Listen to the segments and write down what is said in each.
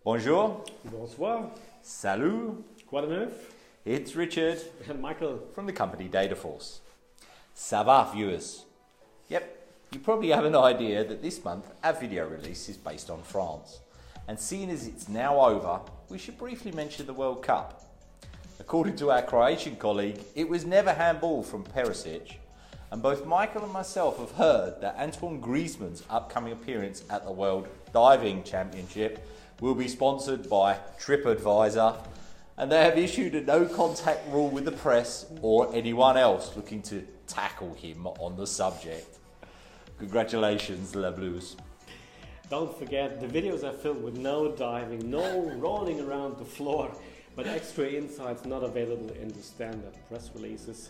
Bonjour. Bonsoir. Salut. Quoi, neuf? It's Richard And Michael. from the company Dataforce. Ça va, viewers? Yep, you probably have an idea that this month our video release is based on France. And seeing as it's now over, we should briefly mention the World Cup. According to our Croatian colleague, it was never handball from Perisic. And both Michael and myself have heard that Antoine Griezmann's upcoming appearance at the World Diving Championship will be sponsored by TripAdvisor, and they have issued a no contact rule with the press or anyone else looking to tackle him on the subject. Congratulations, La Blues. Don't forget, the videos are filled with no diving, no rolling around the floor, but extra insights not available in the standard press releases.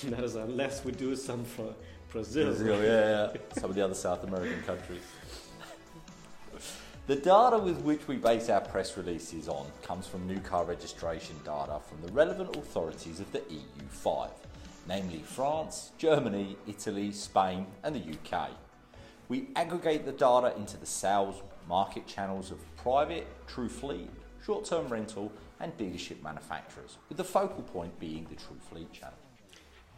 That is, unless we do some for Brazil. Yeah. Some of the other South American countries. The data with which we base our press releases on comes from new car registration data from the relevant authorities of the EU5, namely France, Germany, Italy, Spain and the UK. We aggregate the data into the sales market channels of private, true fleet, short-term rental and dealership manufacturers, with the focal point being the true fleet channel.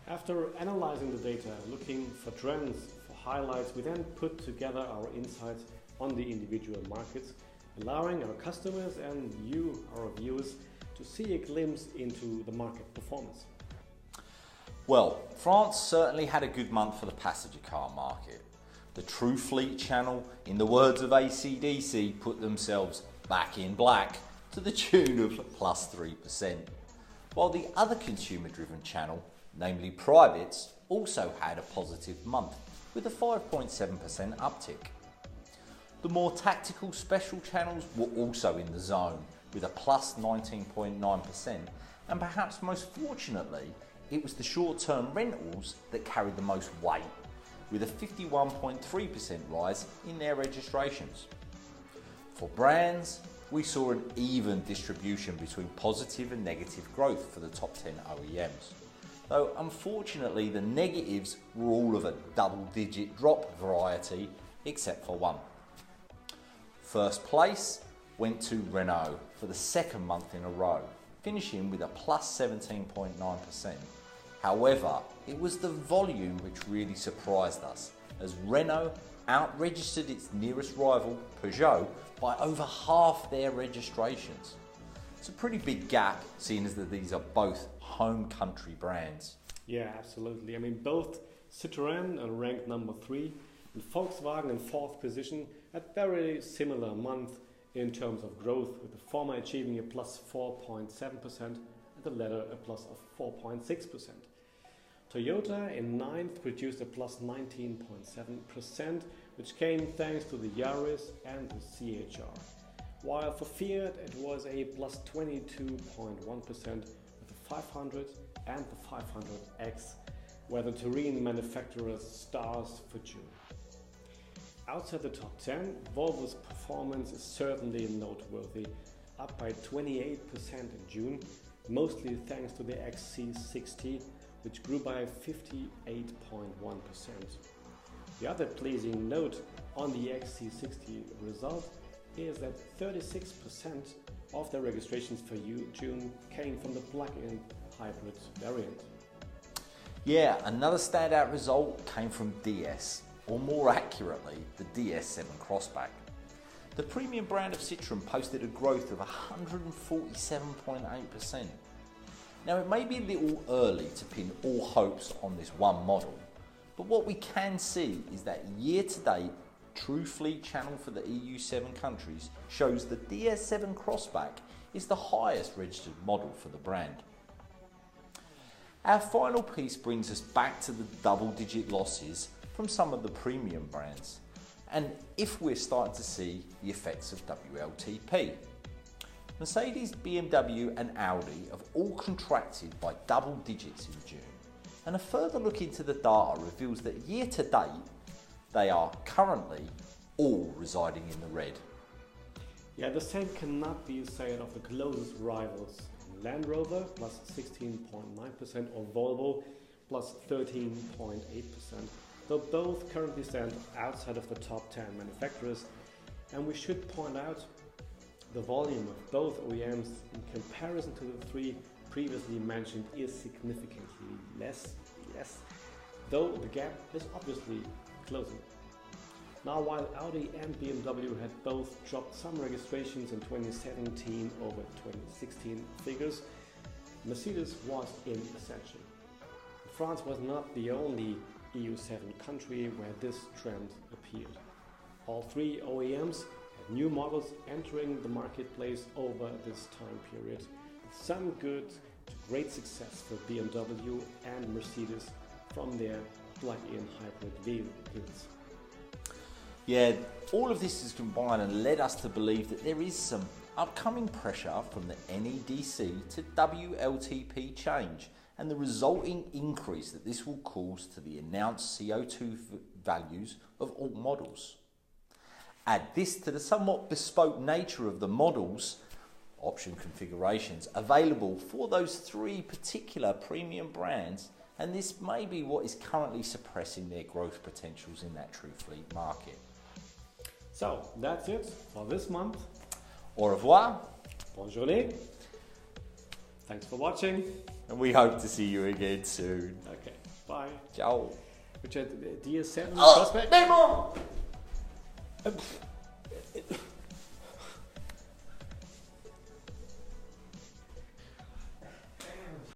After analyzing the data, looking for trends, for highlights, we then put together our insights on the individual markets, allowing our customers and you, our viewers, to see a glimpse into the market performance. Well, France certainly had a good month for the passenger car market. The True Fleet channel, in the words of AC/DC, put themselves back in black to the tune of +3%, while the other consumer-driven channel, namely privates, also had a positive month with a 5.7% uptick. The more tactical special channels were also in the zone with a +19.9%, and perhaps most fortunately, it was the short-term rentals that carried the most weight, with a 51.3% rise in their registrations. For brands, we saw an even distribution between positive and negative growth for the top 10 OEMs. Though unfortunately the negatives were all of a double-digit drop variety except for one. First place went to Renault for the second month in a row, finishing with a +17.9%. However, it was the volume which really surprised us, as Renault out-registered its nearest rival, Peugeot, by over half their registrations. It's a pretty big gap, seeing as that these are both home country brands. Yeah, absolutely. I mean, both Citroën are ranked number 3 and Volkswagen in 4th position at very similar month in terms of growth, with the former achieving a +4.7% and the latter a plus of 4.6%. Toyota in 9th produced a +19.7%, which came thanks to the Yaris and the CHR. While for Fiat it was a +22.1% with the 500 and the 500X, where the Turin manufacturer stars for June. Outside the top 10, Volvo's performance is certainly noteworthy, up by 28% in June, mostly thanks to the XC60, which grew by 58.1%. The other pleasing note on the XC60 result is that 36% of the registrations for June came from the plug-in hybrid variant. Yeah, another standout result came from DS, or more accurately, the DS7 Crossback. The premium brand of Citroën posted a growth of 147.8%. Now, it may be a little early to pin all hopes on this one model, but what we can see is that year-to-date True Fleet channel for the EU7 countries shows the DS7 Crossback is the highest registered model for the brand. Our final piece brings us back to the double-digit losses from some of the premium brands, and if we're starting to see the effects of WLTP. Mercedes, BMW and Audi have all contracted by double digits in June, and a further look into the data reveals that year to date they are currently all residing in the red. Yeah, the same cannot be said of the closest rivals, Land Rover +16.9% or Volvo +13.8%, though both currently stand outside of the top 10 manufacturers. And we should point out the volume of both OEMs in comparison to the three previously mentioned is significantly less, yes, though the gap is obviously closing. Now, while Audi and BMW had both dropped some registrations in 2017 over 2016 figures, Mercedes was in ascension. France was not the only EU7 country where this trend appeared. All three OEMs had new models entering the marketplace over this time period, with some good to great success for BMW and Mercedes from their plug-in hybrid vehicles. Yeah, all of this has combined and led us to believe that there is some upcoming pressure from the NEDC to WLTP change and the resulting increase that this will cause to the announced CO2 values of all models. Add this to the somewhat bespoke nature of the models, option configurations available for those three particular premium brands, and this may be what is currently suppressing their growth potentials in that true fleet market. So that's it for this month. Au revoir. Bonjour. Thanks for watching. And we hope to see you again soon. Okay, bye. Ciao. Richard, DS7 prospect? Memo!